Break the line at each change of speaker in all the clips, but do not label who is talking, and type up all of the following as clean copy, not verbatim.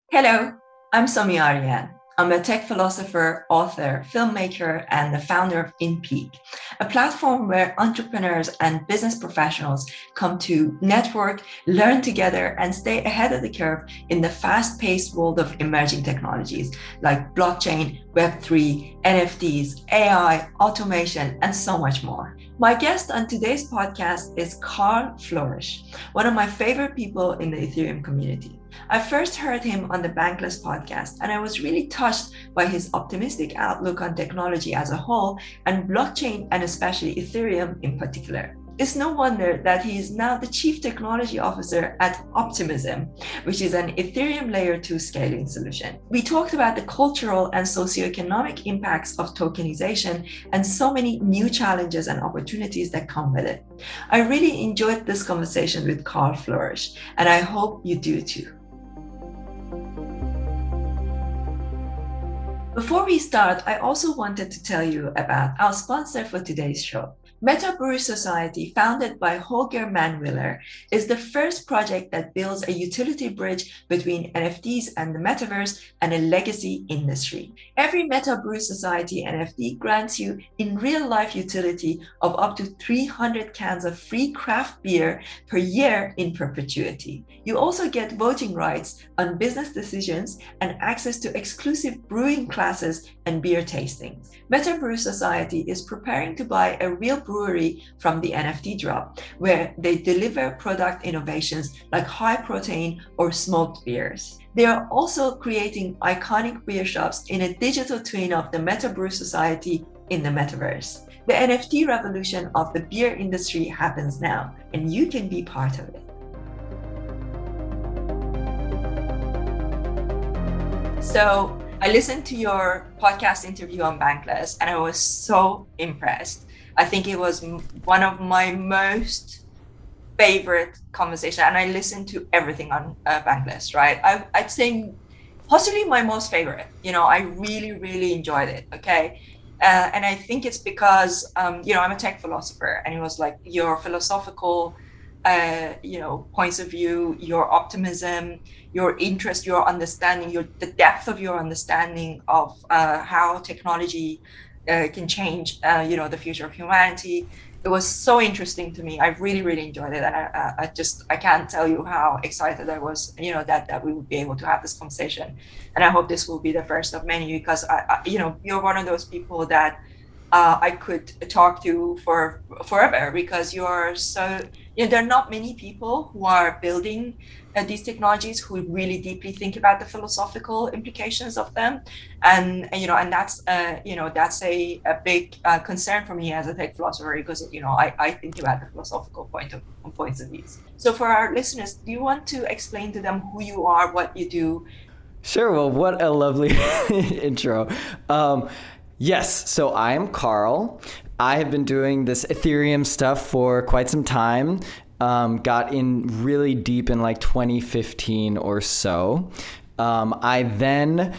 Hello, I'm Somi Arian. I'm a tech philosopher, author, filmmaker, and the founder of InPeak, a platform where entrepreneurs and business professionals come to network, learn together, and stay ahead of the curve in the fast-paced world of emerging technologies like blockchain, Web3, NFTs, AI, automation, and so much more. My guest on today's podcast is Karl Floersch, one of my favorite people in the Ethereum community. I first heard him on the Bankless podcast, and I was really touched by his optimistic outlook on technology as a whole and blockchain, and especially Ethereum in particular. It's no wonder that he is now the Chief Technology Officer at Optimism, which is an Ethereum Layer 2 scaling solution. We talked about the cultural and socioeconomic impacts of tokenization and so many new challenges and opportunities that come with it. I really enjoyed this conversation with Karl Floersch, and I hope you do too. Before we start, I also wanted to tell you about our sponsor for today's show. Meta Brew Society, founded by Holger Manwiller, is the first project that builds a utility bridge between NFTs and the metaverse and a legacy industry. Every Meta Brew Society NFT grants you in real-life utility of up to 300 cans of free craft beer per year in perpetuity. You also get voting rights on business decisions and access to exclusive brewing classes and beer tastings. Meta Brew Society is preparing to buy a real brewery from the NFT drop, where they deliver product innovations like high protein or smoked beers. They are also creating iconic beer shops in a digital twin of the Meta Brew Society in the metaverse. The NFT revolution of the beer industry happens now, and you can be part of it. So I listened to your podcast interview on Bankless, and I was so impressed. I think it was one of my most favorite conversations, and I listened to everything on Bankless, right? I'd say possibly my most favorite. I really, really enjoyed it, okay? And I think it's because, I'm a tech philosopher, and it was like your philosophical, points of view, your optimism, your interest, your understanding, the depth of your understanding of how technology can change, the future of humanity. It was so interesting to me. I really, really enjoyed it, and I can't tell you how excited I was, that we would be able to have this conversation. And I hope this will be the first of many, because you're one of those people that I could talk to for forever, because you're so. There are not many people who are building these technologies who really deeply think about the philosophical implications of them, and that's a big concern for me as a tech philosopher, because I think about the philosophical points of views. So for our listeners, do you want to explain to them who you are, what you do?
Sure. Well, what a lovely intro. Yes, so I am Karl. I have been doing this Ethereum stuff for quite some time. Got in really deep in like 2015 or so. I then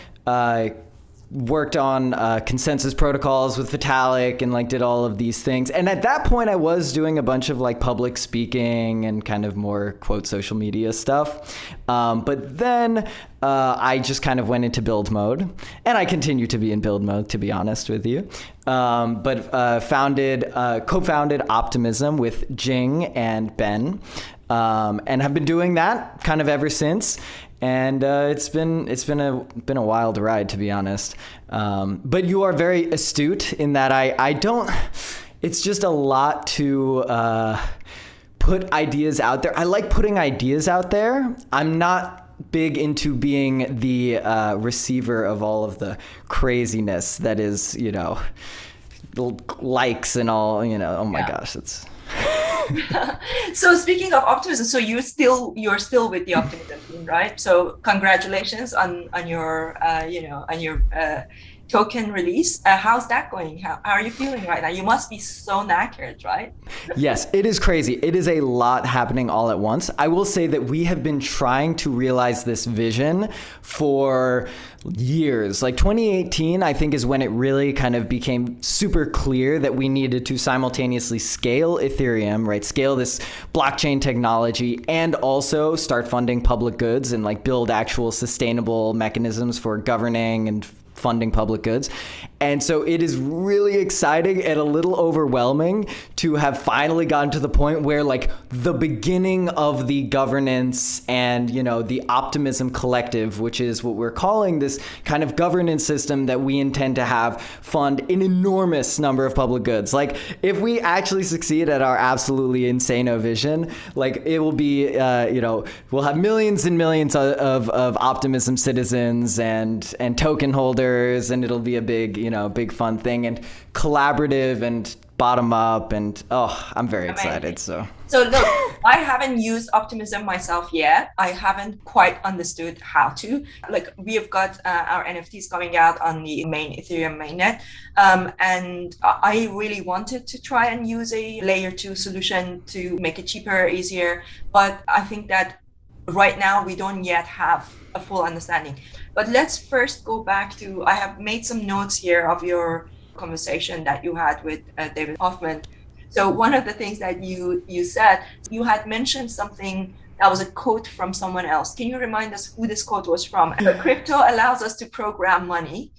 worked on consensus protocols with Vitalik and like did all of these things. And at that point I was doing a bunch of like public speaking and kind of more quote social media stuff. But then I just kind of went into build mode, and I continue to be in build mode, to be honest with you. But co-founded Optimism with Jing and Ben, and have been doing that kind of ever since. And it's been a wild ride, to be honest. But you are very astute in that I don't. It's just a lot to put ideas out there. I like putting ideas out there. I'm not big into being the receiver of all of the craziness that is, likes and all. Oh my gosh, it's.
So speaking of optimism, so you're still with the Optimism team, right? So congratulations on your token release. How's that going? How are you feeling right now? You must be so knackered, right?
Yes, it is crazy. It is a lot happening all at once. I will say that we have been trying to realize this vision for years. Like 2018, I think, is when it really kind of became super clear that we needed to simultaneously scale Ethereum, right? Scale this blockchain technology and also start funding public goods and like build actual sustainable mechanisms for governing and funding public goods. And so it is really exciting and a little overwhelming to have finally gotten to the point where like the beginning of the governance and, you know, the Optimism Collective, which is what we're calling this kind of governance system that we intend to have fund an enormous number of public goods. Like if we actually succeed at our absolutely insano vision, like it will be, we'll have millions and millions of Optimism citizens and token holders, and it'll be a big, big fun thing and collaborative and bottom up, and I'm very excited. So
look, I haven't used Optimism myself yet. I haven't quite understood how to. Like we have got our NFTs coming out on the main Ethereum mainnet, and I really wanted to try and use a layer 2 solution to make it cheaper, easier. But I think that right now we don't yet have a full understanding. But let's first go back to, I have made some notes here of your conversation that you had with David Hoffman. So one of the things that you said, you had mentioned something that was a quote from someone else. Can you remind us who this quote was from? Crypto allows us to program money.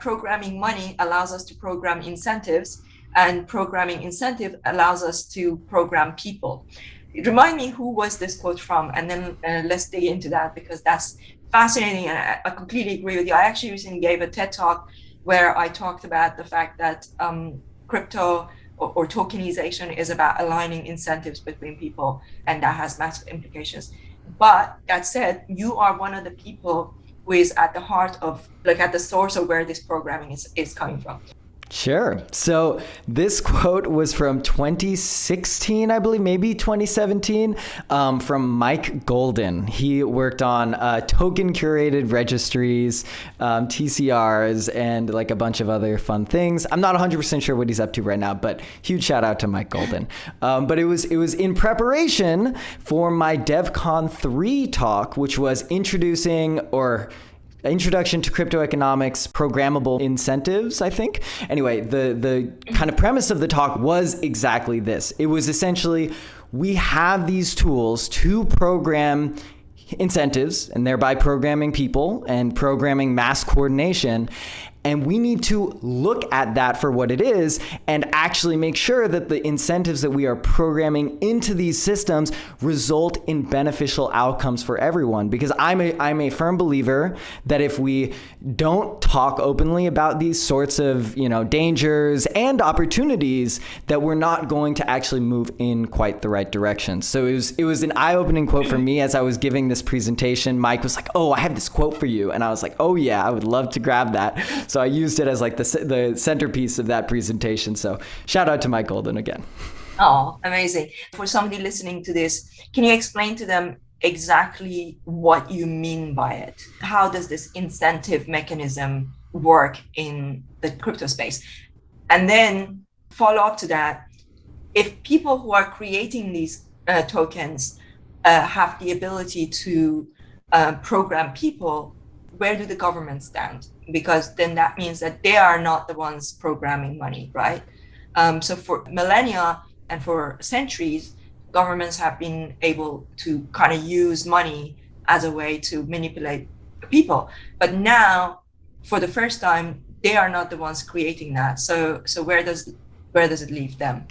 Programming money allows us to program incentives, and programming incentive allows us to program people. Remind me, who was this quote from? And then let's dig into that, because that's fascinating. And I completely agree with you. I actually recently gave a TED talk where I talked about the fact that crypto or tokenization is about aligning incentives between people, and that has massive implications. But that said, you are one of the people who is at the heart of, like, at the source of where this programming is coming from.
Sure. So this quote was from 2016, I believe, maybe 2017, from Mike Golden. He worked on token curated registries, TCRs, and like a bunch of other fun things. I'm not 100% sure what he's up to right now, but huge shout out to Mike Golden. But it was in preparation for my DevCon 3 talk, which was Introduction to Crypto Economics, Programmable Incentives, I think. Anyway, the kind of premise of the talk was exactly this. It was essentially, we have these tools to program incentives, and thereby programming people and programming mass coordination. And we need to look at that for what it is and actually make sure that the incentives that we are programming into these systems result in beneficial outcomes for everyone. Because I'm a firm believer that if we don't talk openly about these sorts of, dangers and opportunities, that we're not going to actually move in quite the right direction. So it was an eye-opening quote for me as I was giving this presentation. Mike was like, "Oh, I have this quote for you." And I was like, "Oh yeah, I would love to grab that." So I used it as like the centerpiece of that presentation. So shout out to Mike Golden again.
Oh, amazing. For somebody listening to this, can you explain to them exactly what you mean by it? How does this incentive mechanism work in the crypto space? And then follow up to that, if people who are creating these tokens have the ability to program people, where do the governments stand? Because then that means that they are not the ones programming money, right? So for millennia and for centuries, governments have been able to kind of use money as a way to manipulate people. But now, for the first time, they are not the ones creating that. So where does it leave them?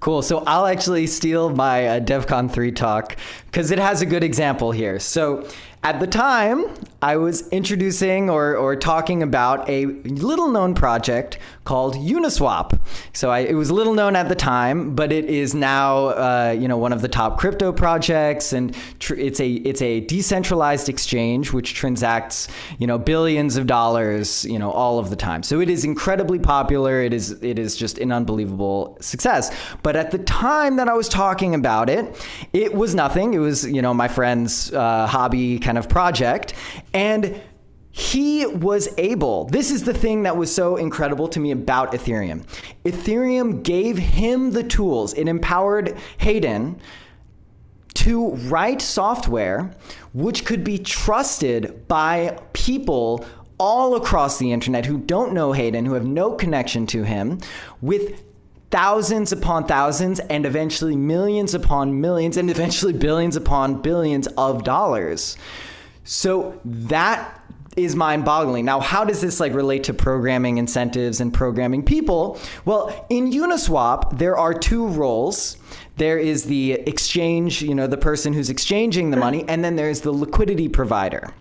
Cool. So I'll actually steal my DevCon 3 talk because it has a good example here. So at the time, I was introducing or talking about a little known project called Uniswap. So it was little known at the time, but it is now one of the top crypto projects, and it's a decentralized exchange which transacts billions of dollars all of the time. So it is incredibly popular. It is just an unbelievable success. But at the time that I was talking about it, it was nothing. It was my friend's hobby kind of project, and he was able, this is the thing that was so incredible to me about Ethereum. Ethereum gave him the tools. It empowered Hayden to write software which could be trusted by people all across the internet who don't know Hayden, who have no connection to him, with thousands upon thousands and eventually millions upon millions and eventually billions upon billions of dollars. So that is mind-boggling. Now, how does this relate to programming incentives and programming people? Well, in Uniswap, there are two roles. There is the exchange, the person who's exchanging the money, and then there's the liquidity provider.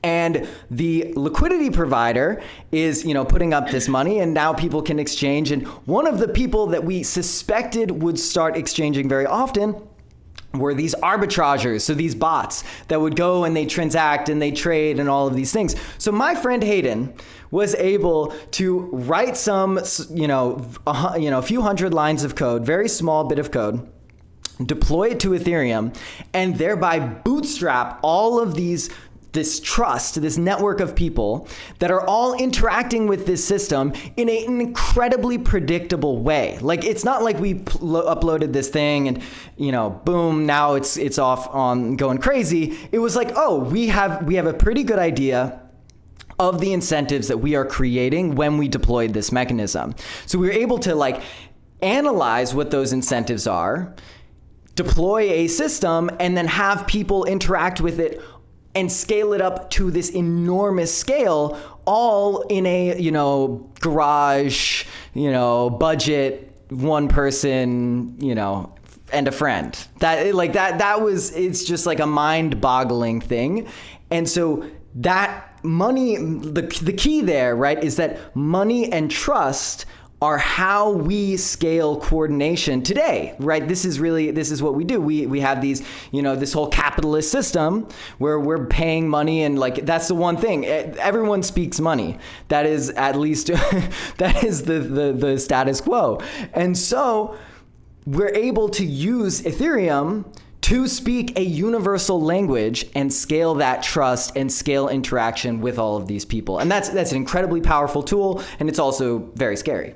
And the liquidity provider is, putting up this money, and now people can exchange. And one of the people that we suspected would start exchanging very often were these arbitragers, so these bots that would go and they transact and they trade and all of these things. So my friend Hayden was able to write some, a few hundred lines of code, very small bit of code, deploy it to Ethereum, and thereby bootstrap all of this trust, this network of people that are all interacting with this system in an incredibly predictable way. It's not like we uploaded this thing and, boom, now it's off on going crazy. It was we have a pretty good idea of the incentives that we are creating when we deployed this mechanism. So we were able to analyze what those incentives are, deploy a system, and then have people interact with it and scale it up to this enormous scale, all in a, garage, budget, one person, and a friend. It's just a mind-boggling thing. And so that money, the key there, right, is that money and trust are how we scale coordination today, right? This is what we do. We have these, this whole capitalist system where we're paying money, and that's the one thing. Everyone speaks money. That is at least, that is the status quo. And so we're able to use Ethereum to speak a universal language and scale that trust and scale interaction with all of these people. And that's an incredibly powerful tool, and it's also very scary.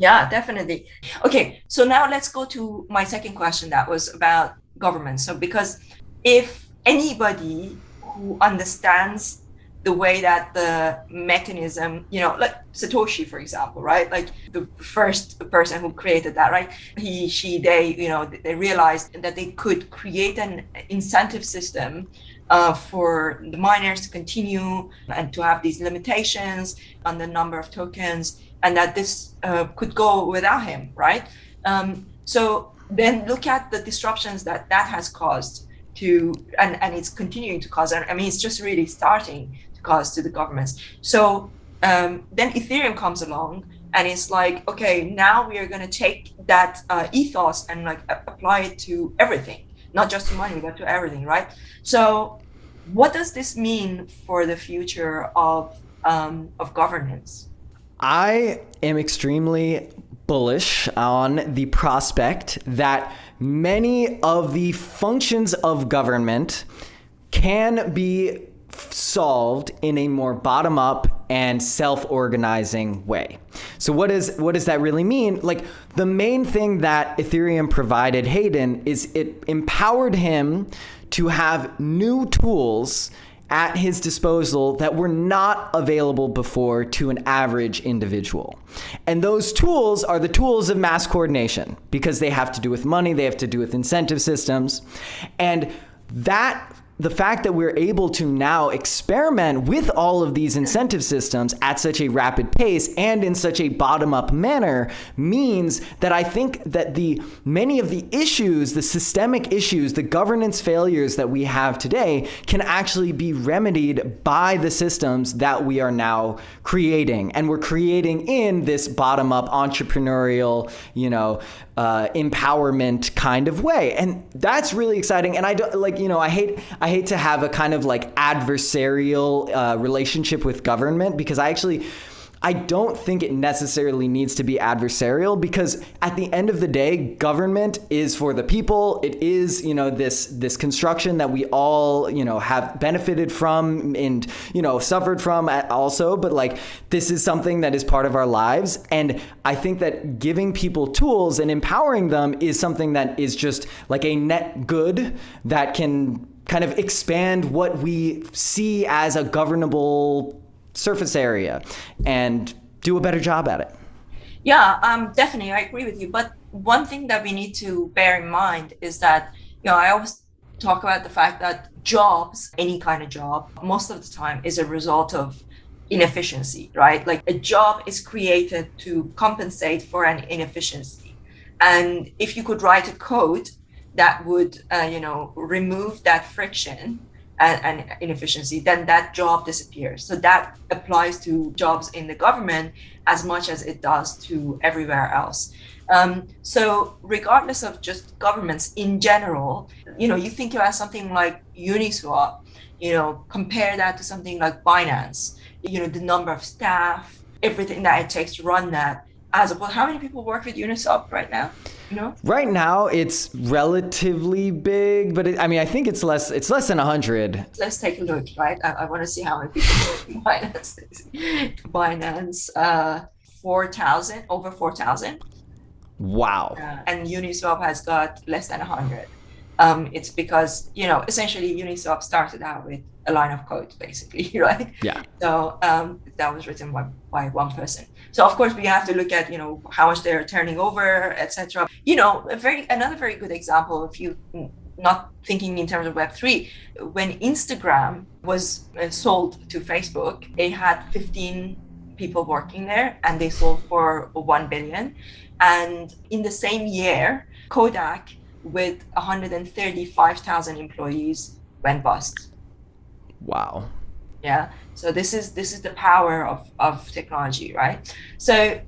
Yeah, definitely. Okay, so now let's go to my second question that was about government. So because if anybody who understands the way that the mechanism, like Satoshi, for example, right? The first person who created that, right? They realized that they could create an incentive system for the miners to continue and to have these limitations on the number of tokens, and that this could go without him, right? So then look at the disruptions that has caused and it's continuing to cause. I mean, it's just really starting to cause to the governments. So then Ethereum comes along and it's okay, now we are going to take that ethos and apply it to everything, not just to money, but to everything, right? So what does this mean for the future of governance?
I am extremely bullish on the prospect that many of the functions of government can be solved in a more bottom-up and self-organizing way. So what does that really mean? The main thing that Ethereum provided Hayden is it empowered him to have new tools at his disposal that were not available before to an average individual. And those tools are the tools of mass coordination, because they have to do with money, they have to do with incentive systems. And the fact that we're able to now experiment with all of these incentive systems at such a rapid pace and in such a bottom-up manner means that I think that many of the issues, the systemic issues, the governance failures that we have today can actually be remedied by the systems that we are now creating. And we're creating in this bottom-up entrepreneurial, empowerment kind of way. And that's really exciting. And I hate to have a kind of adversarial relationship with government, because I don't think it necessarily needs to be adversarial, because at the end of the day, government is for the people. It is, this construction that we all, have benefited from and, suffered from also. But like, this is something that is part of our lives. And I think that giving people tools and empowering them is something that is just like a net good that can kind of expand what we see as a governable surface area and do a better job at it.
Yeah, definitely. I agree with you. But one thing that we need to bear in mind is that, I always talk about the fact that jobs, any kind of job, most of the time is a result of inefficiency, right? Like a job is created to compensate for an inefficiency. And if you could write a code that would, remove that friction and inefficiency, then that job disappears. So that applies to jobs in the government as much as it does to everywhere else. So regardless of just governments in general, you think about something like Uniswap, compare that to something like Binance, the number of staff, everything that it takes to run that. As opposed, how many people work with Uniswap right now?
Right now it's relatively big, but I think it's less than 100.
Let's take a look, right? I want to see how many people work in Binance. Binance, 4,000, over 4,000.
Wow.
And Uniswap has got less than 100. It's because, essentially Uniswap started out with a line of code, basically, right?
Yeah.
So that was written by one person. So of course we have to look at, how much they're turning over, etc. Another very good example, if you not thinking in terms of Web3, when Instagram was sold to Facebook, they had 15 people working there and they sold for 1 billion. And in the same year, Kodak with 135,000 employees went bust.
Wow.
Yeah. So this is the power of technology, right? So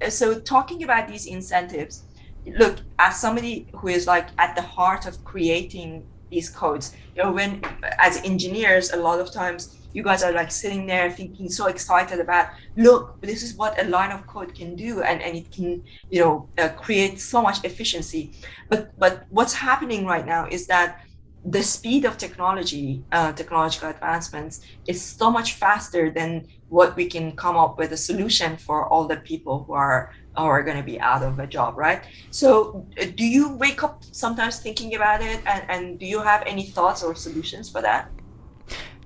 talking about these incentives, look, as somebody who is like at the heart of creating these codes, when as engineers, a lot of times you guys are like sitting there thinking so excited about, look, this is what a line of code can do, and it can, create so much efficiency. But what's happening right now is that the speed of technological advancements is so much faster than what we can come up with a solution for all the people who are going to be out of a job, right? So do you wake up sometimes thinking about it, and do you have any thoughts or solutions for that?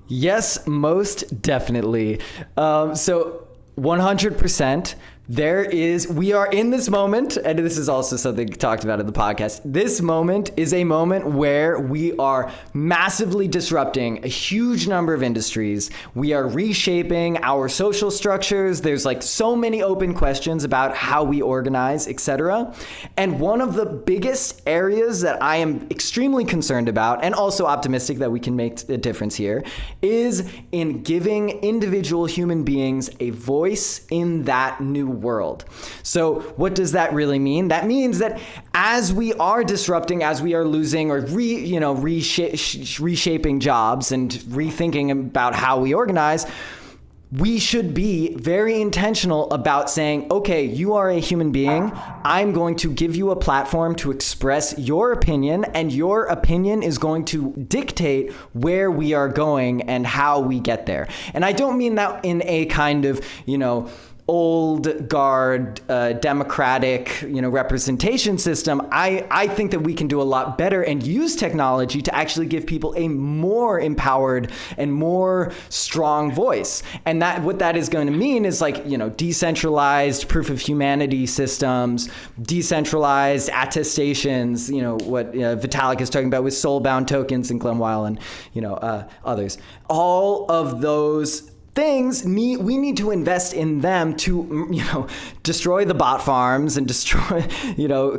Yes, most definitely. So 100%. We are in this moment, and this is also something talked about in the podcast. This moment is a moment where we are massively disrupting a huge number of industries. We are reshaping our social structures. There's like so many open questions about how we organize, etc. And one of the biggest areas that I am extremely concerned about, and also optimistic that we can make a difference here, is in giving individual human beings a voice in that new world. So what does that really mean? That means that as we are disrupting, as we are losing or reshaping jobs and rethinking about how we organize, we should be very intentional about saying, okay, you are a human being. I'm going to give you a platform to express your opinion, and your opinion is going to dictate where we are going and how we get there. And I don't mean that in a kind of, old guard democratic representation system. I think that we can do a lot better and use technology to actually give people a more empowered and more strong voice. And that what that is going to mean is like decentralized proof of humanity systems, decentralized attestations, what Vitalik is talking about with soul-bound tokens and Glenn Weil and others. All of those things we need to invest in them to destroy the bot farms and destroy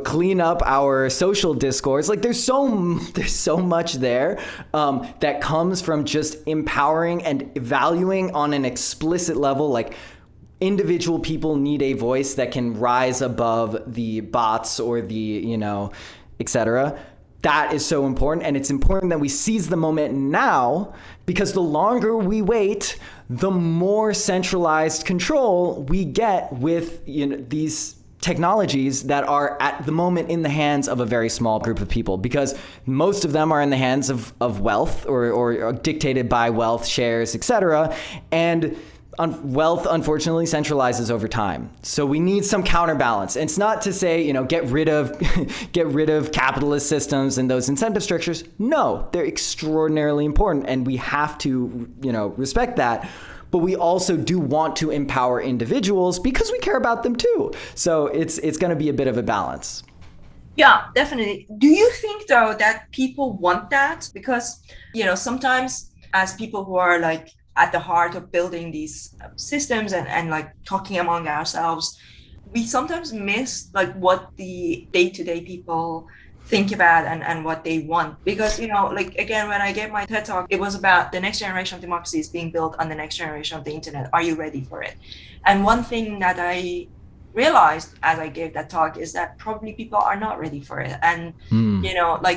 clean up our social discourse. Like there's so much there that comes from just empowering and valuing on an explicit level. Like individual people need a voice that can rise above the bots or the etc. that is so important, and it's important that we seize the moment now, because the longer we wait, the more centralized control we get with these technologies that are at the moment in the hands of a very small group of people, because most of them are in the hands of wealth or dictated by wealth, shares, etc. And wealth, unfortunately, centralizes over time. So we need some counterbalance. And it's not to say, get rid of capitalist systems and those incentive structures. No, they're extraordinarily important, and we have to, respect that. But we also do want to empower individuals because we care about them too. So it's going to be a bit of a balance.
Yeah, definitely. Do you think, though, that people want that? Because, sometimes as people who are like at the heart of building these systems and like talking among ourselves, we sometimes miss like what the day-to-day people think about and what they want. Because, again, when I gave my TED talk, it was about the next generation of democracy is being built on the next generation of the internet. Are you ready for it? And one thing that I realized as I gave that talk is that probably people are not ready for it. And,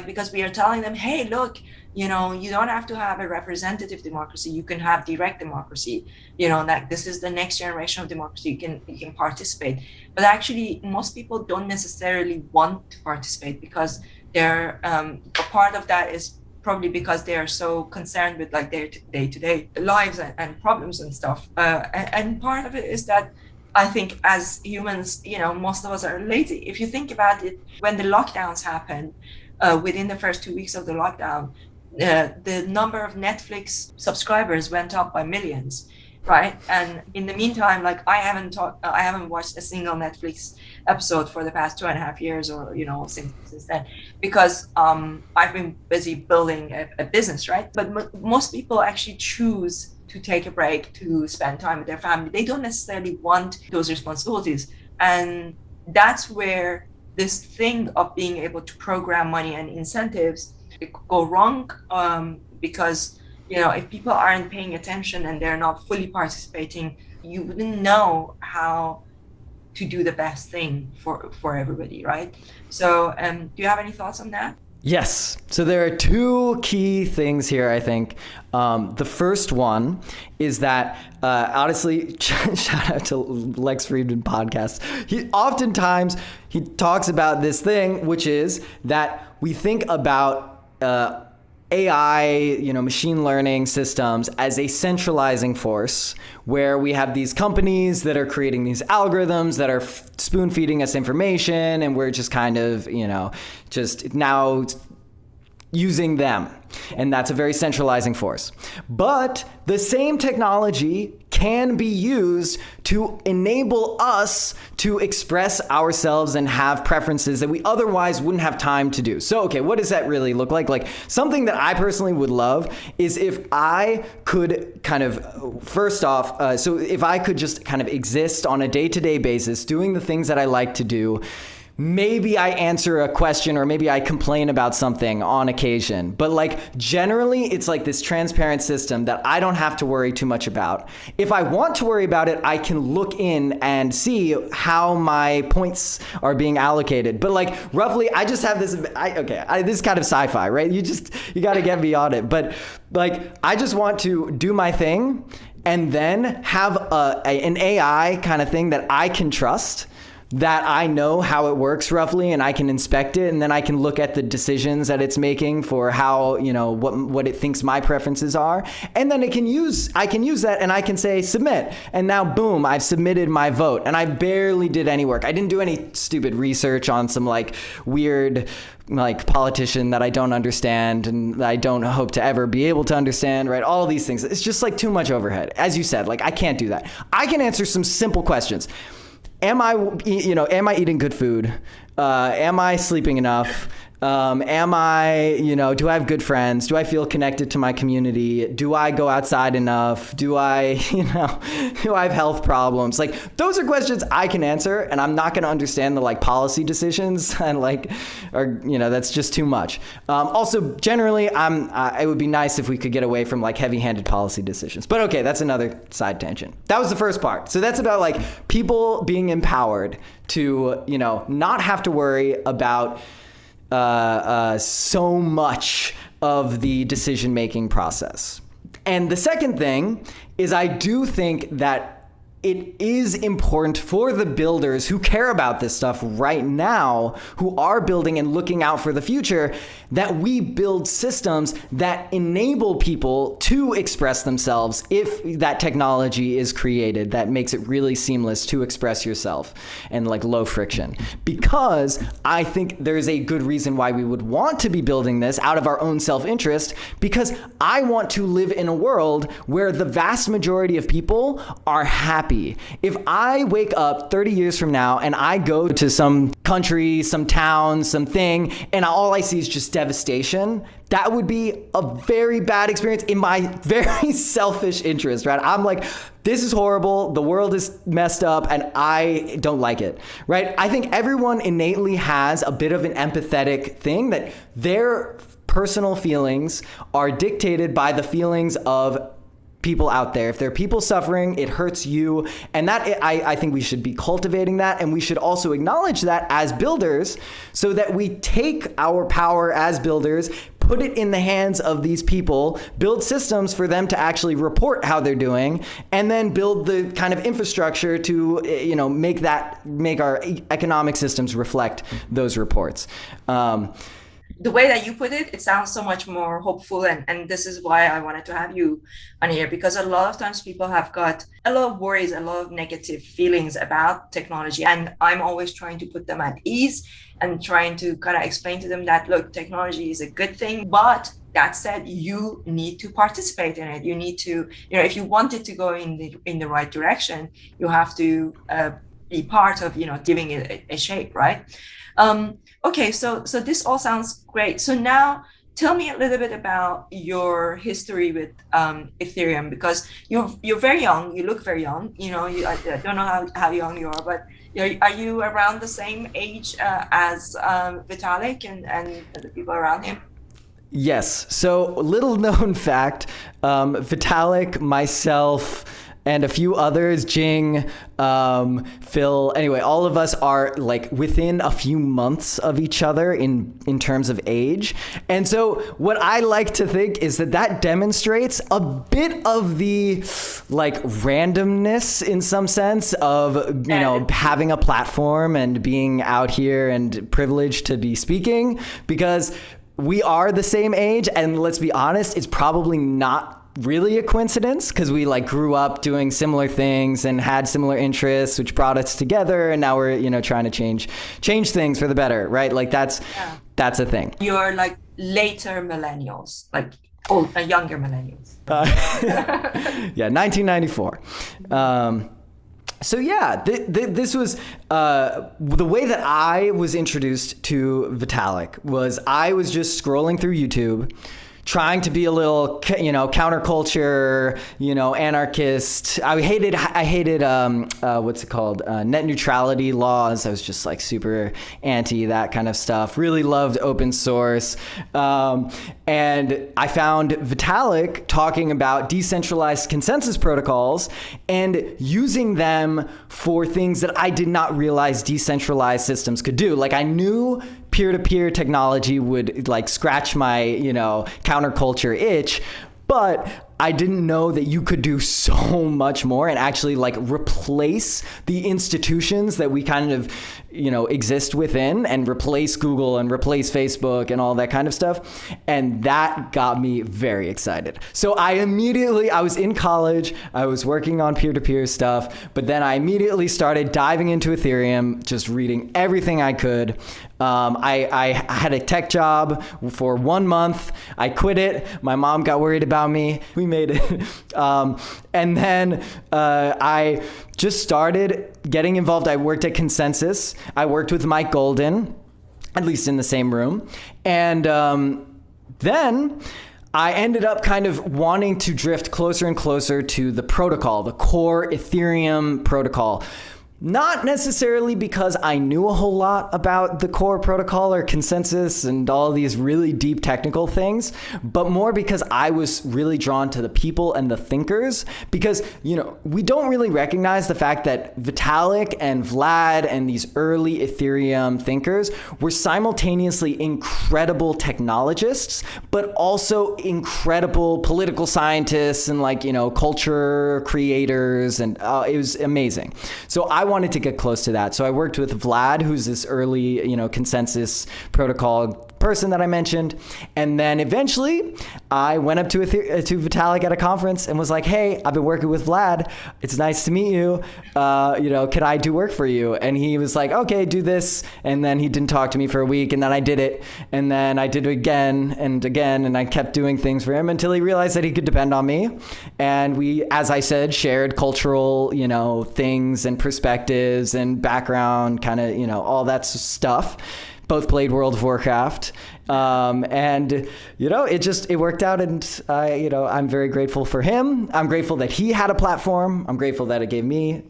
because we are telling them, hey, look, you don't have to have a representative democracy. You can have direct democracy, that this is the next generation of democracy. You can participate. But actually, most people don't necessarily want to participate because they're a part of that is probably because they are so concerned with like their day-to-day lives and problems and stuff. And part of it is that I think as humans, most of us are lazy. If you think about it, when the lockdowns happened, within the first 2 weeks of the lockdown, the number of Netflix subscribers went up by millions, right? And in the meantime, like I haven't watched a single Netflix episode for the past 2.5 years, or since then, because I've been busy building a business, right? But most people actually choose to take a break, to spend time with their family. They don't necessarily want those responsibilities, and that's where this thing of being able to program money and incentives go wrong, because if people aren't paying attention and they're not fully participating, you wouldn't know how to do the best thing for everybody, right? So do you have any thoughts on that?
Yes. So there are two key things here, I think. The first one is that, honestly, shout out to Lex Friedman podcast. Oftentimes he talks about this thing, which is that we think about AI, machine learning systems as a centralizing force, where we have these companies that are creating these algorithms that are spoon feeding us information, and we're just kind of, just now using them. And that's a very centralizing force. But the same technology can be used to enable us to express ourselves and have preferences that we otherwise wouldn't have time to do. So, okay, what does that really look like? Like, something that I personally would love is if I could kind of, first off, so if I could just kind of exist on a day-to-day basis, doing the things that I like to do. Maybe I answer a question, or maybe I complain about something on occasion. But like generally, it's like this transparent system that I don't have to worry too much about. If I want to worry about it, I can look in and see how my points are being allocated. But like roughly, I just have this, this is kind of sci-fi, right? You got to get me on it. But like, I just want to do my thing and then have an AI kind of thing that I can trust, that I know how it works roughly, and I can inspect it, and then I can look at the decisions that it's making for how, what it thinks my preferences are. And then I can use that, and I can say submit. And now boom, I've submitted my vote, and I barely did any work. I didn't do any stupid research on some like weird like politician that I don't understand and I don't hope to ever be able to understand, right? All of these things. It's just like too much overhead. As you said, like I can't do that. I can answer some simple questions. Am I eating good food? Am I sleeping enough? Am I, do I have good friends? Do I feel connected to my community? Do I go outside enough? Do I have health problems? Like, those are questions I can answer, and I'm not going to understand the like policy decisions and that's just too much. Also, generally, it would be nice if we could get away from like heavy-handed policy decisions. But okay, that's another side tangent. That was the first part. So that's about like people being empowered to, not have to worry about so much of the decision-making process. And the second thing is I do think that it is important for the builders who care about this stuff right now, who are building and looking out for the future, that we build systems that enable people to express themselves if that technology is created that makes it really seamless to express yourself and like low friction. Because I think there's a good reason why we would want to be building this out of our own self-interest, because I want to live in a world where the vast majority of people are happy. If I wake up 30 years from now and I go to some country, some town, something, and all I see is just devastation, that would be a very bad experience in my very selfish interest, right? I'm like, this is horrible. The world is messed up and I don't like it, right? I think everyone innately has a bit of an empathetic thing that their personal feelings are dictated by the feelings of people out there. If there are people suffering, it hurts you. And that I think we should be cultivating that. And we should also acknowledge that as builders so that we take our power as builders, put it in the hands of these people, build systems for them to actually report how they're doing, and then build the kind of infrastructure to, make our economic systems reflect those reports.
The way that you put it, it sounds so much more hopeful. And this is why I wanted to have you on here, because a lot of times people have got a lot of worries, a lot of negative feelings about technology. And I'm always trying to put them at ease and trying to kind of explain to them that, look, technology is a good thing. But that said, you need to participate in it. You need to, if you want it to go in the right direction, you have to be part of, giving it a shape, right? Okay, so this all sounds great. So now tell me a little bit about your history with Ethereum, because you're very young. You look very young. I don't know how young you are, but are you around the same age as Vitalik and the people around him?
Yes. So little known fact, Vitalik, myself, and a few others, Jing, Phil, anyway, all of us are like within a few months of each other in terms of age. And so what I like to think is that demonstrates a bit of the like randomness in some sense of, having a platform and being out here and privileged to be speaking, because we are the same age. And let's be honest, it's probably not really a coincidence, because we like grew up doing similar things and had similar interests, which brought us together, and now we're trying to change things for the better, right? Like that's a thing.
You're like later millennials, like younger millennials.
Yeah, 1994. So yeah, this was the way that I was introduced to Vitalik. Was I was just scrolling through YouTube, trying to be a little, counterculture, anarchist. I hated what's it called? Net neutrality laws. I was just like super anti that kind of stuff. Really loved open source. And I found Vitalik talking about decentralized consensus protocols and using them for things that I did not realize decentralized systems could do. Like I knew peer-to-peer technology would like scratch my, counterculture itch, but I didn't know that you could do so much more and actually like replace the institutions that we kind of, exist within, and replace Google and replace Facebook and all that kind of stuff. And that got me very excited. So I was in college, I was working on peer-to-peer stuff, but then I immediately started diving into Ethereum, just reading everything I could. I had a tech job for 1 month. I quit it. My mom got worried about me. We made it. And then I just started getting involved. I worked at Consensus. I worked with Mike Golden, at least in the same room. And then I ended up kind of wanting to drift closer and closer to the protocol, the core Ethereum protocol. Not necessarily because I knew a whole lot about the core protocol or consensus and all these really deep technical things, but more because I was really drawn to the people and the thinkers. Because, we don't really recognize the fact that Vitalik and Vlad and these early Ethereum thinkers were simultaneously incredible technologists, but also incredible political scientists and culture creators. And it was amazing. So I wanted to get close to that. So I worked with Vlad, who's this early, consensus protocol person that I mentioned. And then eventually I went up to Vitalik at a conference and was like, hey, I've been working with Vlad. It's nice to meet you. Could I do work for you? And he was like, okay, do this. And then he didn't talk to me for a week. And then I did it. And then I did it again and again. And I kept doing things for him until he realized that he could depend on me. And we, as I said, shared cultural, things and perspectives and background, kind of, all that stuff. Both played World of Warcraft. It worked out, and I'm very grateful for him. I'm grateful that he had a platform. I'm grateful that it gave me,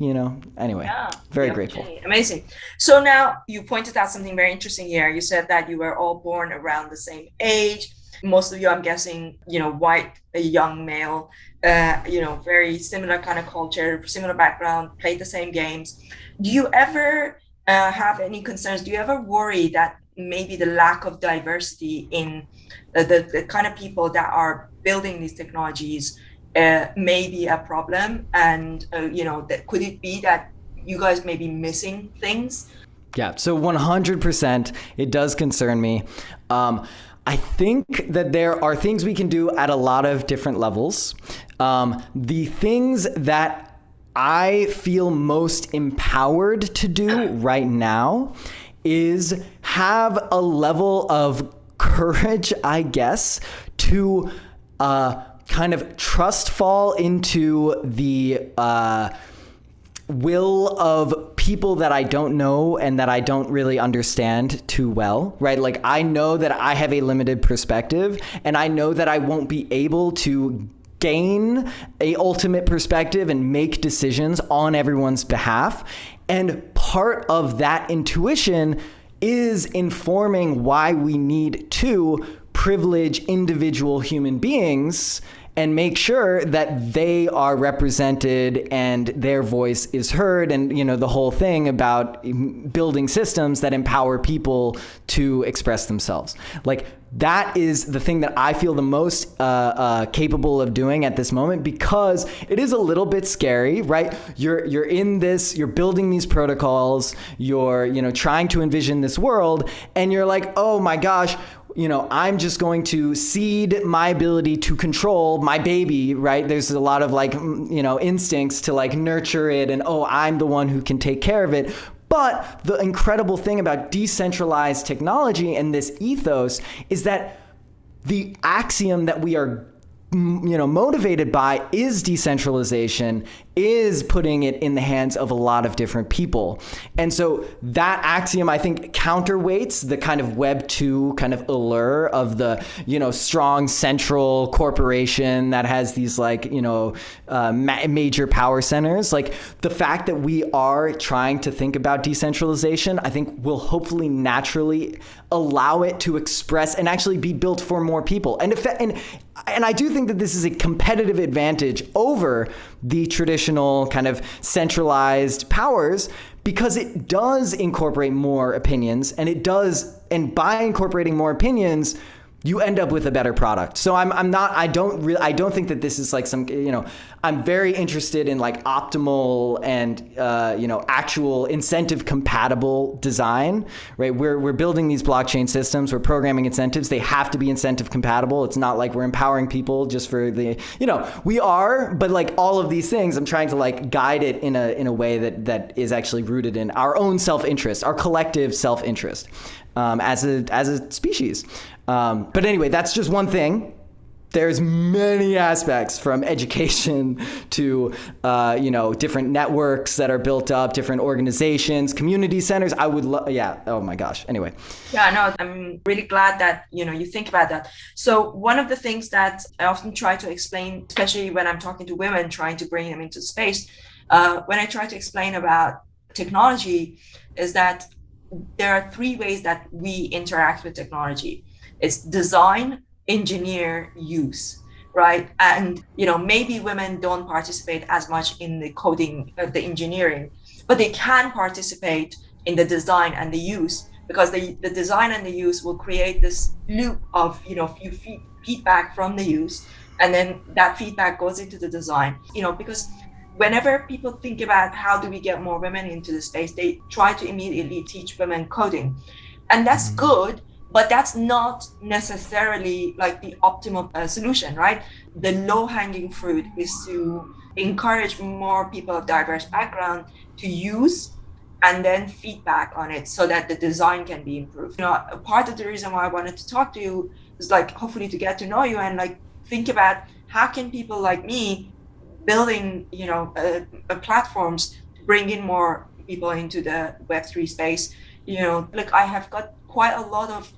very grateful.
Amazing. So now you pointed out something very interesting here. You said that you were all born around the same age. Most of you, I'm guessing, white, a young male, very similar kind of culture, similar background, played the same games. Do you ever have any concerns? Do you ever worry that maybe the lack of diversity in the kind of people that are building these technologies may be a problem? And, could it be that you guys may be missing things?
Yeah, so 100%, it does concern me. I think that there are things we can do at a lot of different levels. The things that I feel most empowered to do right now is have a level of courage, I guess, to kind of trust fall into the will of people that I don't know and that I don't really understand too well, right? Like, I know that I have a limited perspective, and I know that I won't be able to gain a ultimate perspective and make decisions on everyone's behalf. And part of that intuition is informing why we need to privilege individual human beings and make sure that they are represented and their voice is heard. And, the whole thing about building systems that empower people to express themselves. Like, that is the thing that I feel the most capable of doing at this moment, because it is a little bit scary, right? You're in this, you're building these protocols, you're, trying to envision this world, and you're like, oh my gosh, I'm just going to cede my ability to control my baby, right? There's a lot of instincts to nurture it, and I'm the one who can take care of it. But the incredible thing about decentralized technology and this ethos is that the axiom that we are motivated by is decentralization, is putting it in the hands of a lot of different people. And so that axiom, I think, counterweights the kind of Web 2 kind of allure of the, strong central corporation that has these major power centers. Like, the fact that we are trying to think about decentralization, I think, will hopefully naturally allow it to express and actually be built for more people. And I do think that this is a competitive advantage over the traditional kind of centralized powers, because it does incorporate more opinions, and by incorporating more opinions, you end up with a better product. So I don't think that this is some, I'm very interested in optimal and, actual incentive compatible design, right? We're building these blockchain systems, we're programming incentives. They have to be incentive compatible. It's not like we're empowering people just for the, we are, but all of these things, I'm trying to guide it in a way that is actually rooted in our own self-interest, our collective self-interest, as a species. But anyway, that's just one thing. There's many aspects, from education to, different networks that are built up, different organizations, community centers. I would love, oh my gosh. Anyway.
Yeah, no, I'm really glad that, you think about that. So one of the things that I often try to explain, especially when I'm talking to women, trying to bring them into space, when I try to explain about technology is that there are three ways that we interact with technology. It's design, engineer, use, right? And maybe women don't participate as much in the coding, the engineering, but they can participate in the design and the use, because the design and the use will create this loop of feedback from the use, and then that feedback goes into the design. Because whenever people think about how do we get more women into the space, they try to immediately teach women coding, and that's good, but that's not necessarily like the optimal solution, right? The low-hanging fruit is to encourage more people of diverse background to use and then feedback on it so that the design can be improved. Part of the reason why I wanted to talk to you is like hopefully to get to know you and like think about how can people like me building platforms to bring in more people into the Web3 space. Like I have got quite a lot of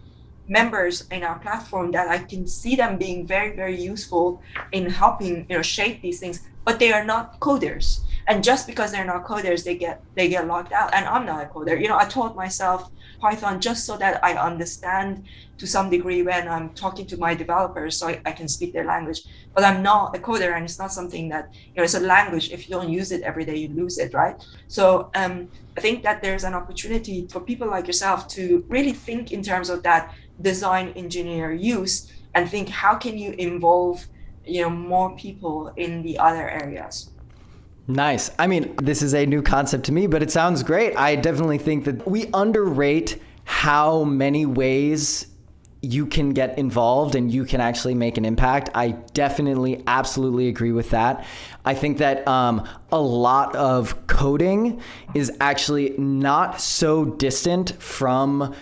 members in our platform that I can see them being very, very useful in helping shape these things, but they are not coders. And just because they're not coders, they get locked out. And I'm not a coder. I taught myself Python just so that I understand to some degree when I'm talking to my developers, so I can speak their language. But I'm not a coder, and it's not something that it's a language. If you don't use it every day, you lose it, right? So I think that there's an opportunity for people like yourself to really think in terms of that design, engineer, use, and think how can you involve more people in the other areas.
Nice. I mean, this is a new concept to me, but it sounds great. I definitely think that we underrate how many ways you can get involved and you can actually make an impact. I definitely, absolutely agree with that. I think that a lot of coding is actually not so distant from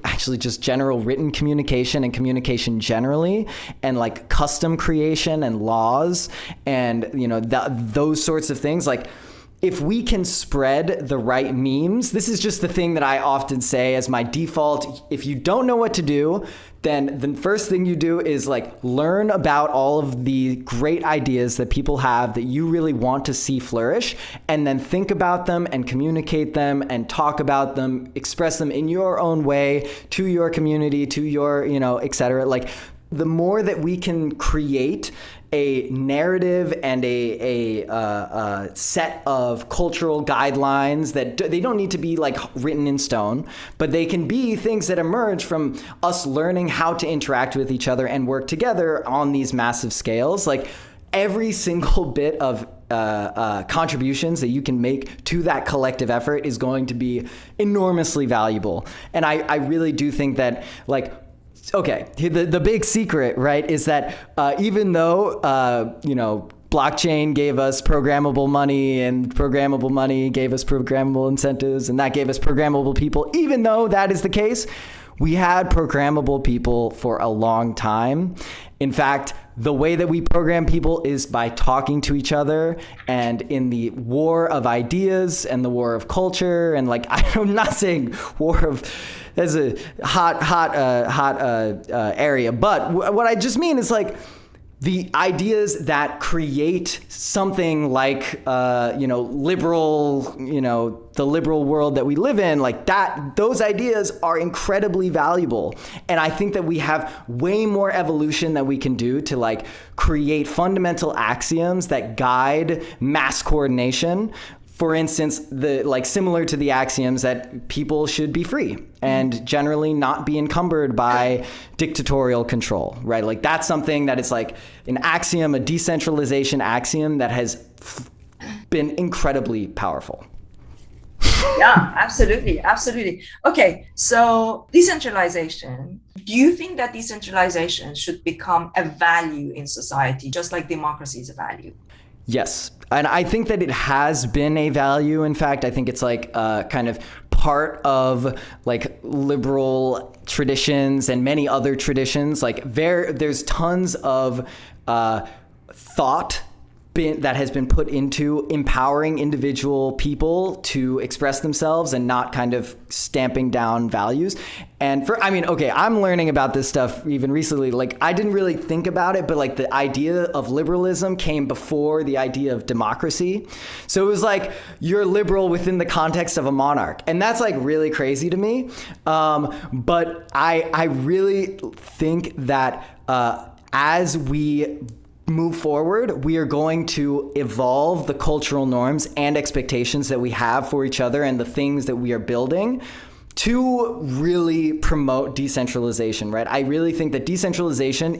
actually just general written communication and communication generally, and like custom creation and laws and those sorts of things. Like if we can spread the right memes, this is just the thing that I often say as my default. If you don't know what to do, then the first thing you do is like learn about all of the great ideas that people have that you really want to see flourish, and then think about them and communicate them and talk about them, express them in your own way to your community, to your, et cetera. Like the more that we can create a narrative and a set of cultural guidelines that they don't need to be like written in stone, but they can be things that emerge from us learning how to interact with each other and work together on these massive scales. Like every single bit of contributions that you can make to that collective effort is going to be enormously valuable. And I really do think that like, okay, the big secret, right, is that even though, blockchain gave us programmable money and programmable money gave us programmable incentives and that gave us programmable people, even though that is the case, we had programmable people for a long time. In fact, the way that we program people is by talking to each other, and in the war of ideas and the war of culture, and like, I'm not saying war of, that's a hot area, but what I just mean is like the ideas that create something like, liberal, the liberal world that we live in, like that, those ideas are incredibly valuable. And I think that we have way more evolution that we can do to like create fundamental axioms that guide mass coordination. For instance, similar to the axioms that people should be free and generally not be encumbered by dictatorial control, right? Like that's something that is like an axiom, a decentralization axiom that has been incredibly powerful.
Yeah, absolutely. Absolutely. Okay. So decentralization, do you think that decentralization should become a value in society, just like democracy is a value?
Yes. And I think that it has been a value. In fact, I think it's like kind of part of like liberal traditions and many other traditions. Like there's tons of thought has been put into empowering individual people to express themselves and not kind of stamping down values. And I'm learning about this stuff even recently. Like, I didn't really think about it, but like the idea of liberalism came before the idea of democracy. So it was like, you're liberal within the context of a monarch. And that's like really crazy to me. But I really think that as we move forward, we are going to evolve the cultural norms and expectations that we have for each other and the things that we are building to really promote decentralization, right? I really think that decentralization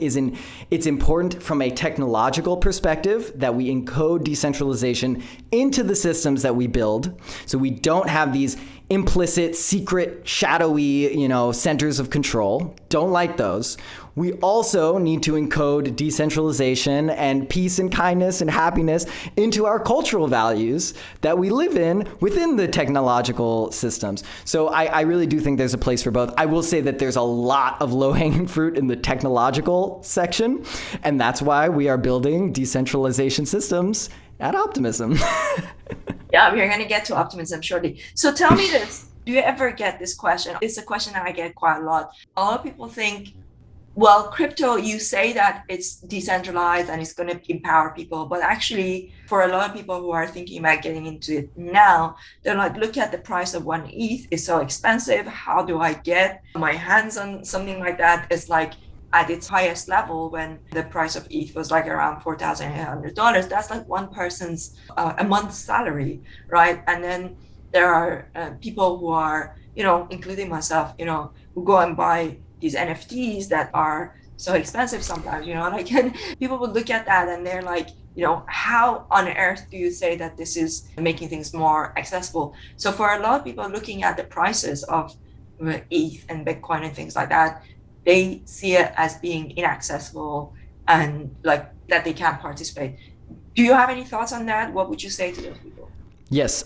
it's important from a technological perspective, that we encode decentralization into the systems that we build. So we don't have these implicit, secret, shadowy, centers of control. Don't like those. We also need to encode decentralization and peace and kindness and happiness into our cultural values that we live in within the technological systems. So I really do think there's a place for both. I will say that there's a lot of low-hanging fruit in the technological section, and that's why we are building decentralization systems at Optimism.
Yeah, we're going to get to Optimism shortly. So tell me this, do you ever get this question? It's a question that I get quite a lot. A lot of people think, well, crypto, you say that it's decentralized and it's going to empower people. But actually, for a lot of people who are thinking about getting into it now, they're like, look at the price of one ETH. It's so expensive. How do I get my hands on something like that? It's like at its highest level when the price of ETH was like around $4,800. That's like one person's a month's salary, right? And then there are people who are, including myself, who go and buy these NFTs that are so expensive sometimes, and people would look at that and they're like, how on earth do you say that this is making things more accessible? So for a lot of people looking at the prices of ETH and Bitcoin and things like that, they see it as being inaccessible and like that they can't participate. Do you have any thoughts on that? What would you say to those people?
Yes.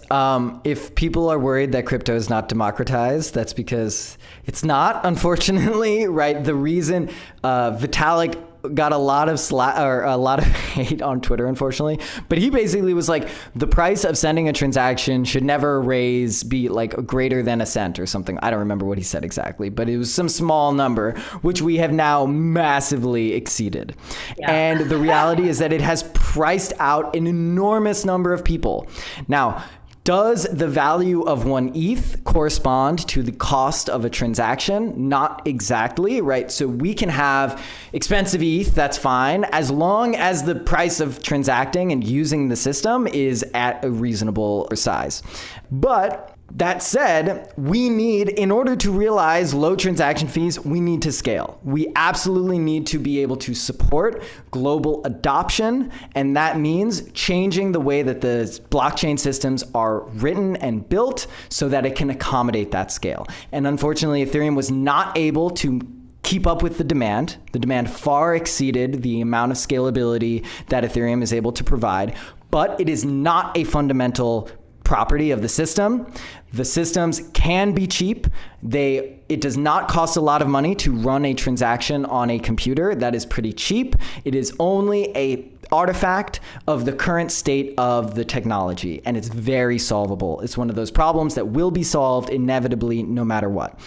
If people are worried that crypto is not democratized, that's because it's not, unfortunately, right? The reason Vitalik got a lot of hate on Twitter, unfortunately, but he basically was like, the price of sending a transaction should never be like greater than a cent or something. I don't remember what he said exactly, but it was some small number, which we have now massively exceeded. Yeah. And the reality is that it has priced out an enormous number of people. Now, does the value of one ETH correspond to the cost of a transaction? Not exactly, right? So we can have expensive ETH, that's fine, as long as the price of transacting and using the system is at a reasonable size. But that said, in order to realize low transaction fees, we need to scale. We absolutely need to be able to support global adoption, and that means changing the way that the blockchain systems are written and built so that it can accommodate that scale. And unfortunately, Ethereum was not able to keep up with the demand. The demand far exceeded the amount of scalability that Ethereum is able to provide, but it is not a fundamental property of the system. The systems can be cheap. It does not cost a lot of money to run a transaction on a computer. That is pretty cheap. It is only a artifact of the current state of the technology, and it's very solvable. It's one of those problems that will be solved inevitably no matter what.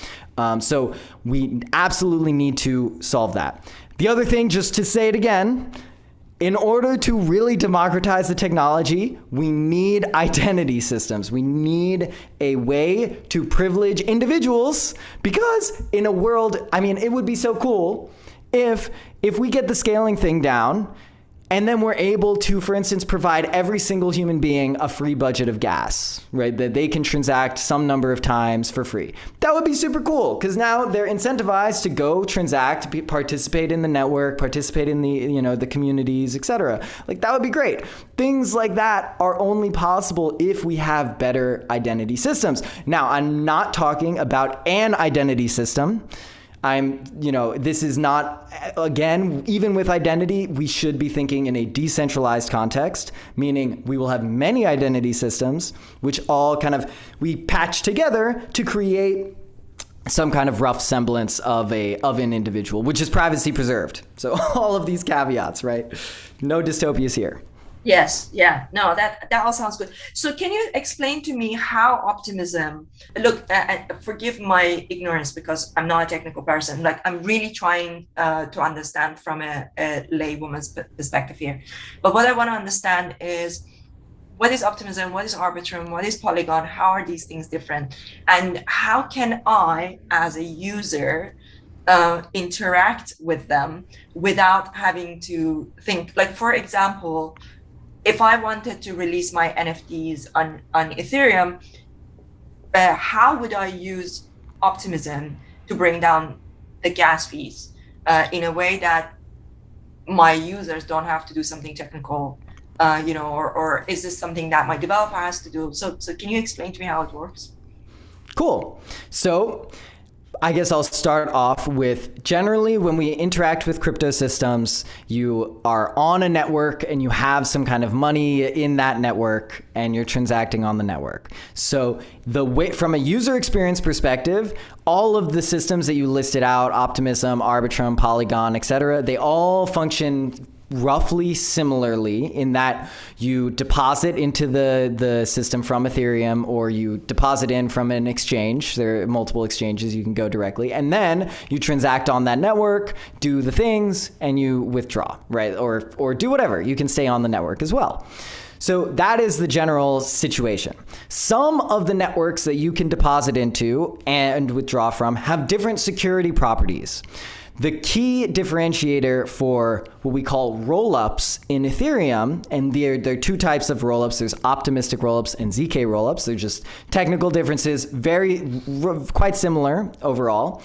So we absolutely need to solve that. The other thing, just to say it again, in order to really democratize the technology, we need identity systems. We need a way to privilege individuals, because in a world, it would be so cool if we get the scaling thing down and then we're able to, for instance, provide every single human being a free budget of gas, right? That they can transact some number of times for free. That would be super cool, because now they're incentivized to go transact, participate in the network, participate in the communities, etc. Like, that would be great. Things like that are only possible if we have better identity systems. Now, I'm not talking about an identity system. This is not, again, even with identity, we should be thinking in a decentralized context, meaning we will have many identity systems, which all we patch together to create some kind of rough semblance of an individual, which is privacy preserved. So all of these caveats, right? No dystopias here.
Yes, yeah, no, that all sounds good. So, can you explain to me how optimism? Look, forgive my ignorance because I'm not a technical person. Like, I'm really trying to understand from a laywoman's perspective here. But what I want to understand is what is optimism, what is arbitrum, what is polygon, how are these things different, and how can I, as a user, interact with them without having to think. Like, for example, if I wanted to release my NFTs on Ethereum, how would I use Optimism to bring down the gas fees in a way that my users don't have to do something technical, or is this something that my developer has to do? So can you explain to me how it works?
Cool. So I guess I'll start off with, generally when we interact with crypto systems, you are on a network and you have some kind of money in that network and you're transacting on the network. So the way, from a user experience perspective, all of the systems that you listed out, Optimism, Arbitrum, Polygon, etc., they all function roughly similarly in that you deposit into the system from Ethereum, or you deposit in from an exchange. There are multiple exchanges you can go directly, and then you transact on that network, do the things, and you withdraw, right? Or do whatever. You can stay on the network as well. So that is the general situation. Some of the networks that you can deposit into and withdraw from have different security properties. The key differentiator for what we call rollups in Ethereum, and there are two types of rollups. There's optimistic rollups and ZK rollups. They're just technical differences, quite similar overall.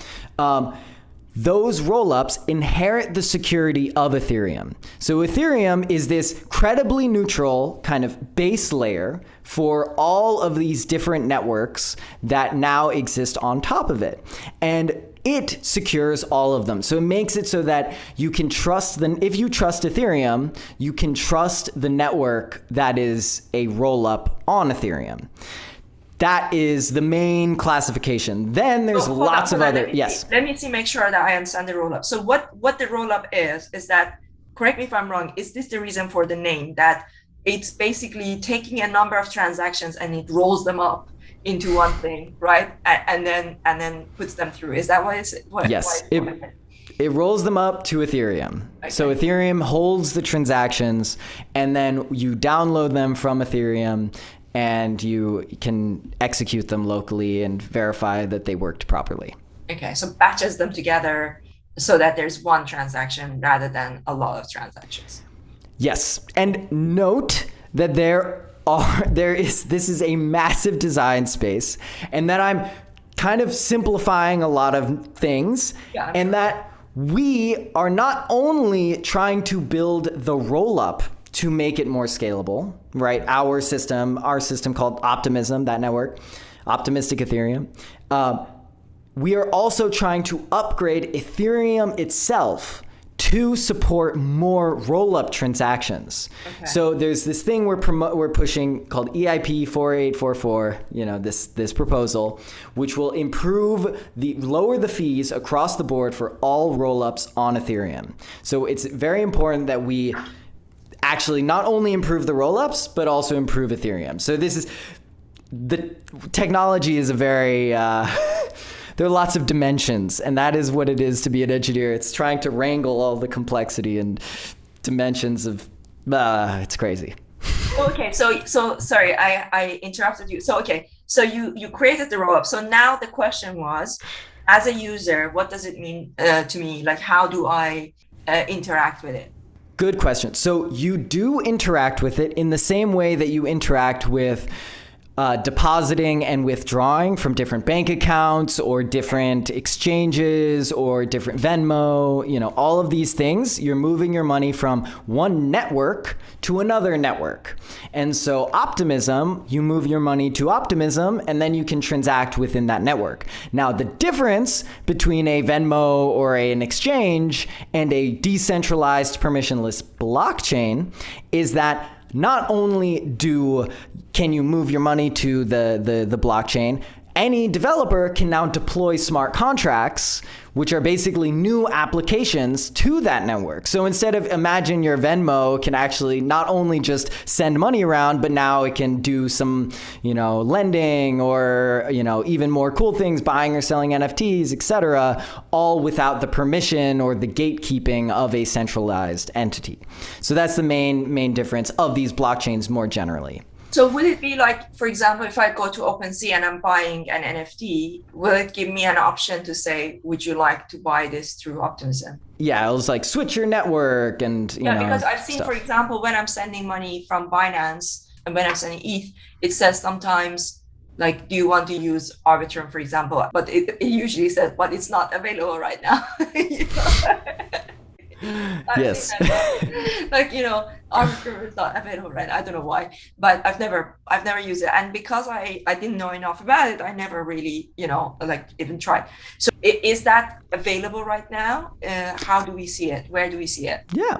Those rollups inherit the security of Ethereum. So Ethereum is this credibly neutral kind of base layer for all of these different networks that now exist on top of it. And it secures all of them. So it makes it so that you can trust if you trust Ethereum, you can trust the network that is a rollup on Ethereum. That is the main classification. Then there's lots of other, yes.
Let me make sure that I understand the rollup. So what the rollup is that, correct me if I'm wrong, is this the reason for the name, that it's basically taking a number of transactions and it rolls them up into one thing, right? And then puts them through. Is that why
yes, it rolls them up to Ethereum. Okay. So Ethereum holds the transactions, and then you download them from Ethereum, and you can execute them locally and verify that they worked properly.
Okay, so batches them together so that there's one transaction rather than a lot of transactions.
Yes, and note that this is a massive design space, and that I'm kind of simplifying a lot of things, and that we are not only trying to build the rollup to make it more scalable, right? Our system called Optimism, that network, Optimistic Ethereum. We are also trying to upgrade Ethereum itself to support more rollup transactions. Okay. So there's this thing we're pushing called EIP 4844, this proposal, which will lower the fees across the board for all rollups on Ethereum. So it's very important that we actually not only improve the rollups, but also improve Ethereum. So the technology is a very, there are lots of dimensions, and that is what it is to be an engineer. It's trying to wrangle all the complexity and dimensions of, it's crazy.
Okay, so sorry, I interrupted you. So you created the rollup. So now the question was, as a user, what does it mean to me? Like, how do I interact with it?
Good question. So you do interact with it in the same way that you interact with depositing and withdrawing from different bank accounts or different exchanges or different Venmo, all of these things. You're moving your money from one network to another network. And so Optimism, you move your money to Optimism, and then you can transact within that network. Now, the difference between a Venmo or an exchange and a decentralized permissionless blockchain is that not only can you move your money to the blockchain, any developer can now deploy smart contracts, which are basically new applications to that network. So instead of imagine your Venmo can actually not only just send money around, but now it can do some, lending or, even more cool things, buying or selling NFTs, etc., all without the permission or the gatekeeping of a centralized entity. So that's the main difference of these blockchains more generally.
So will it be like, for example, if I go to OpenSea and I'm buying an NFT, will it give me an option to say, would you like to buy this through Optimism?
Yeah, it was like switch your network and,
because I've seen, for example, when I'm sending money from Binance and when I'm sending ETH, it says sometimes, like, do you want to use Arbitrum, for example? But it usually says, but it's not available right now.
Yes.
Arbitrum is not available, right? I don't know why, but I've never used it, and because I didn't know enough about it, I never really even tried. So is that available right now? How do we see it? Where do we see it?
Yeah.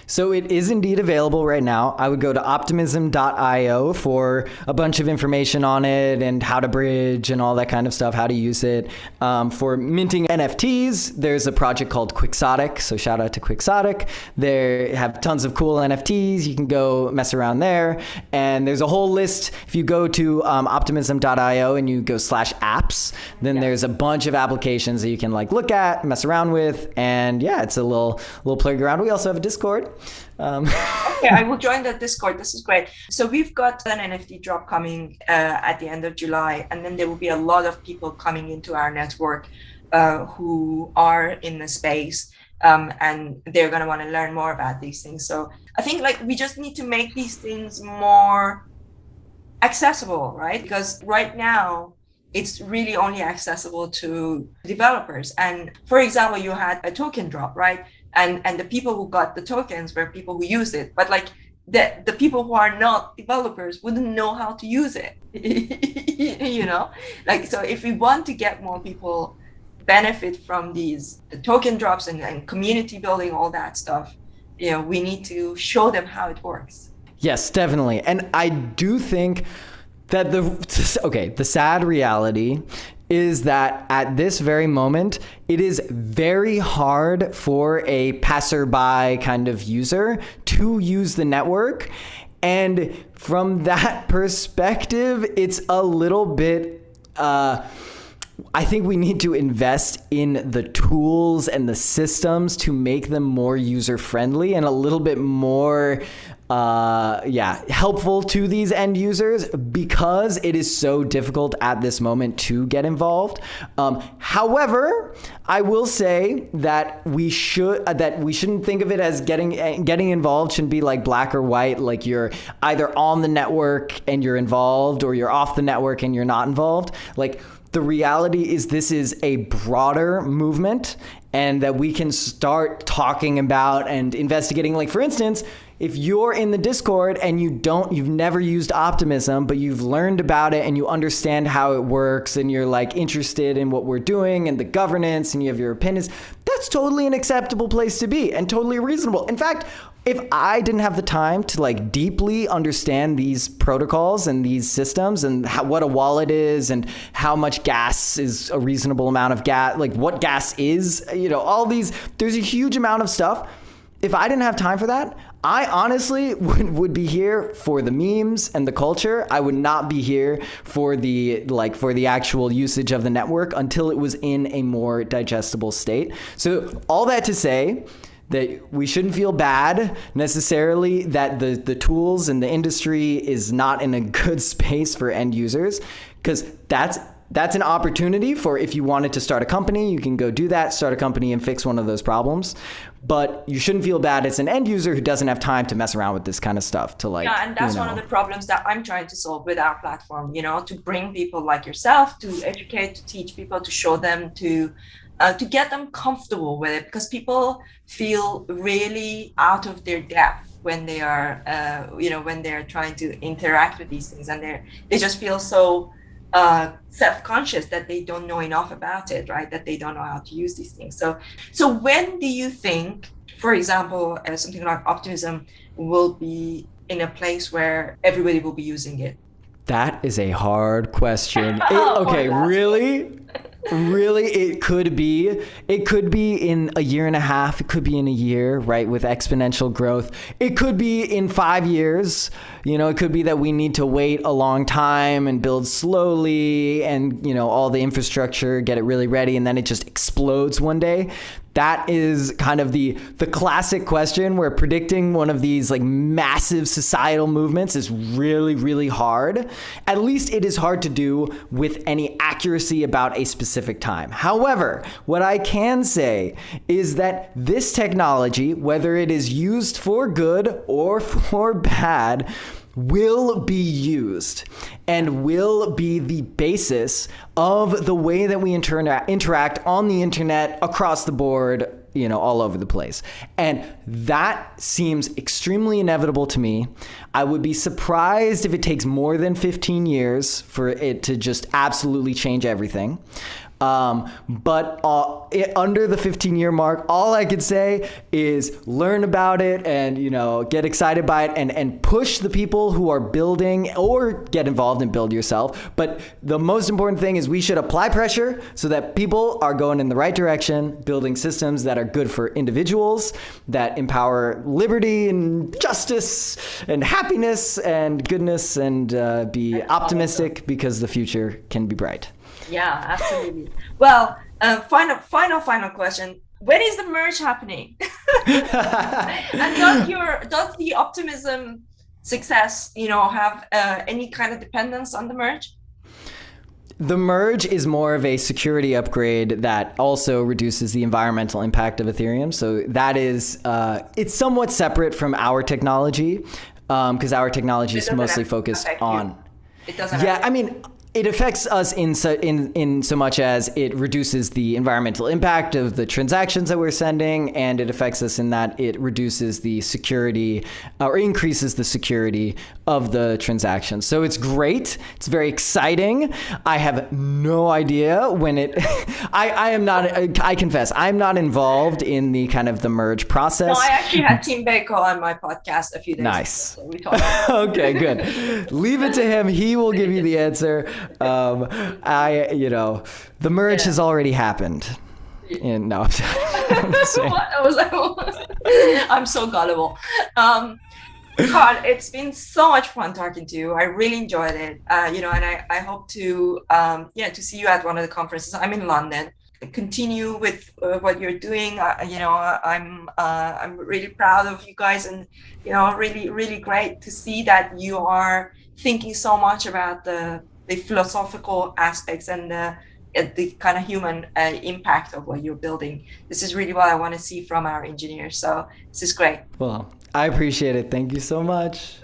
So it is indeed available right now. I would go to optimism.io for a bunch of information on it and how to bridge and all that kind of stuff, how to use it. For minting NFTs, there's a project called Quixotic. So shout out to Quixotic. They have tons of cool NFTs. You can go mess around there. And there's a whole list. If you go to optimism.io and you go /apps, then there's a bunch of applications that you can look at, mess around with. And yeah, it's a little playground. We also have a Discord.
Okay, I will join that Discord. This is great. So we've got an NFT drop coming at the end of July, and then there will be a lot of people coming into our network who are in the space, and they're going to want to learn more about these things. So I think we just need to make these things more accessible, right? Because right now it's really only accessible to developers. And for example, you had a token drop, right? And the people who got the tokens were people who used it, but the people who are not developers wouldn't know how to use it. So if we want to get more people benefit from the token drops and community building, all that stuff, we need to show them how it works.
Yes, definitely. And I do think that the sad reality is that at this very moment, it is very hard for a passerby kind of user to use the network. And from that perspective, it's a little bit, I think we need to invest in the tools and the systems to make them more user-friendly and a little bit more helpful to these end users, because it is so difficult at this moment to get involved. However, I will say that we shouldn't think of it as getting involved shouldn't be like black or white, like you're either on the network and you're involved or you're off the network and you're not involved. The reality is this is a broader movement, and that we can start talking about and investigating. For instance, if you're in the Discord and you've never used Optimism, but you've learned about it and you understand how it works and you're interested in what we're doing and the governance and you have your opinions, that's totally an acceptable place to be and totally reasonable. In fact, if I didn't have the time to deeply understand these protocols and these systems and what a wallet is and how much gas is a reasonable amount of gas, what gas is, all these, there's a huge amount of stuff. If I didn't have time for that, I honestly would be here for the memes and the culture. I would not be here for the actual usage of the network until it was in a more digestible state. So all that to say that we shouldn't feel bad necessarily that the tools and the industry is not in a good space for end users, because that's an opportunity for, if you wanted to start a company, you can go do that, start a company and fix one of those problems. But you shouldn't feel bad as an end user who doesn't have time to mess around with this kind of stuff
and that's one of the problems that I'm trying to solve with our platform, to bring people like yourself, to educate, to teach people, to show them, to get them comfortable with it, because people feel really out of their depth when they are, when they're trying to interact with these things, and they just feel so self-conscious that they don't know enough about it, right? That they don't know how to use these things. So when do you think, for example, something like Optimism will be in a place where everybody will be using it?
That is a hard question. Okay, really? Really, it could be in a year and a half. It could be in a year, right? With exponential growth. It could be in 5 years. It could be that we need to wait a long time and build slowly and, all the infrastructure, get it really ready, and then it just explodes one day. That is kind of the classic question where predicting one of these like massive societal movements is really, really hard. At least it is hard to do with any accuracy about a specific time. However, what I can say is that this technology, whether it is used for good or for bad, will be used and will be the basis of the way that we interact on the internet across the board, all over the place. And that seems extremely inevitable to me. I would be surprised if it takes more than 15 years for it to just absolutely change everything. But under the 15-year mark, all I could say is learn about it and, get excited by it and push the people who are building or get involved and build yourself. But the most important thing is we should apply pressure so that people are going in the right direction, building systems that are good for individuals, that empower liberty and justice and happiness and goodness, and be optimistic because the future can be bright.
Yeah, absolutely. Well, final question. When is the merge happening? And does the Optimism success, have any kind of dependence on the merge?
The merge is more of a security upgrade that also reduces the environmental impact of Ethereum. So that is, it's somewhat separate from our technology, because our technology is mostly focused on.
It doesn't.
Yeah, I mean, it affects us in so much as it reduces the environmental impact of the transactions that we're sending, and it affects us in that it reduces the security or increases the security of the transactions. So it's great. It's very exciting. I have no idea when it. I am not. I confess, I'm not involved in the kind of the merge process.
No, I actually had Tim Baker on my podcast a few days ago.
Nice.
So we talked about
Okay, good. Leave it to him. He will give you the answer. The merge has already happened. And no, I'm
so gullible. Karl, it's been so much fun talking to you. I really enjoyed it. And I hope to see you at one of the conferences. I'm in London. Continue with what you're doing. I'm really proud of you guys, and really, really great to see that you are thinking so much about the philosophical aspects and the kind of human impact of what you're building. This is really what I want to see from our engineers. So this is great.
Well, I appreciate it. Thank you so much.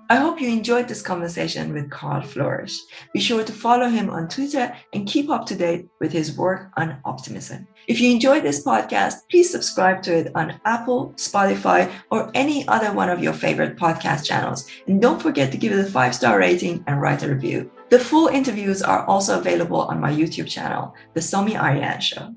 I hope you enjoyed this conversation with Karl Floersch. Be sure to follow him on Twitter and keep up to date with his work on optimism. If you enjoyed this podcast, please subscribe to it on Apple, Spotify, or any other one of your favorite podcast channels. And don't forget to give it a 5-star rating and write a review. The full interviews are also available on my YouTube channel, The Somi Arian Show.